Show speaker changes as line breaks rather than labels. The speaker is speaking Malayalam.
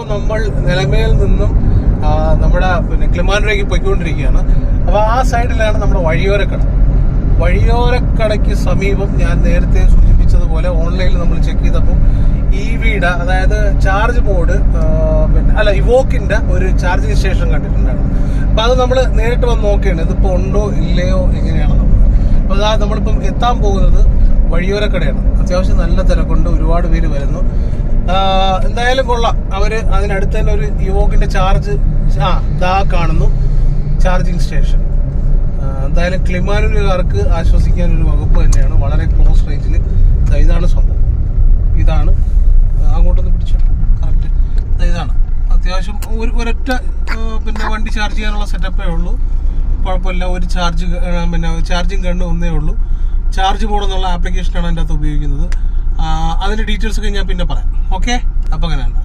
നമ്മൾ നിലമേൽ നിന്നും നമ്മുടെ കിളിമാനൂരേക്ക് പോയിക്കൊണ്ടിരിക്കുകയാണ്. അപ്പോൾ ആ സൈഡിലാണ് നമ്മുടെ വഴിയോരക്കടയ്ക്ക് സമീപം ഞാൻ നേരത്തെ സൂചിപ്പിച്ചതുപോലെ ഓൺലൈനിൽ നമ്മൾ ചെക്ക് ചെയ്തപ്പോൾ EVയുടെ അതായത് ചാർജ് മോഡ് ഇവോക്കിന്റെ ഒരു ചാർജിങ് സ്റ്റേഷൻ കണ്ടിട്ടുണ്ടായിരുന്നു. അപ്പോൾ അത് നമ്മൾ നേരിട്ട് വന്ന് നോക്കുകയാണ് ഇതിപ്പോൾ ഉണ്ടോ ഇല്ലയോ എങ്ങനെയാണെന്നുള്ളത്. അപ്പോൾ അതാ നമ്മളിപ്പം എത്താൻ പോകുന്നത് വഴിയോരക്കടയാണ്. അത്യാവശ്യം നല്ല തിരക്കുണ്ട്, ഒരുപാട് പേര് വരുന്നു. എന്തായാലും കൊള്ളാം. അവര് അതിനടുത്ത് തന്നെ ഒരു ഇവോക്കിന്റെ ചാർജ് ദാ കാണുന്നു, ചാർജിങ് സ്റ്റേഷൻ. എന്തായാലും കിളിമാനൂരുകാർക്ക് ആശ്വസിക്കാൻ ഒരു വകുപ്പ് തന്നെയാണ്. വളരെ ക്ലോസ് റേഞ്ചിൽ ഇതാണ് സംഭവം. ഇതാണ് അങ്ങോട്ടൊന്ന് പിടിച്ചു കറക്റ്റ്. ഇതാണ് അത്യാവശ്യം ഒരൊറ്റ വണ്ടി ചാർജ് ചെയ്യാനുള്ള സെറ്റപ്പേ ഉള്ളൂ. കുഴപ്പമില്ല. ഒരു ചാർജിങ് ഗണ്ണ് ഒന്നേ ഉള്ളൂ. ചാർജ് ബോർഡ് എന്നുള്ള ആപ്ലിക്കേഷനാണ് അതിൻ്റെ അകത്ത് ഉപയോഗിക്കുന്നത്. അതിൻ്റെ ഡീറ്റെയിൽസ് ഒക്കെ ഞാൻ പിന്നെ പറയാം. ഓക്കെ, അപ്പോൾ അങ്ങനെയാണ്.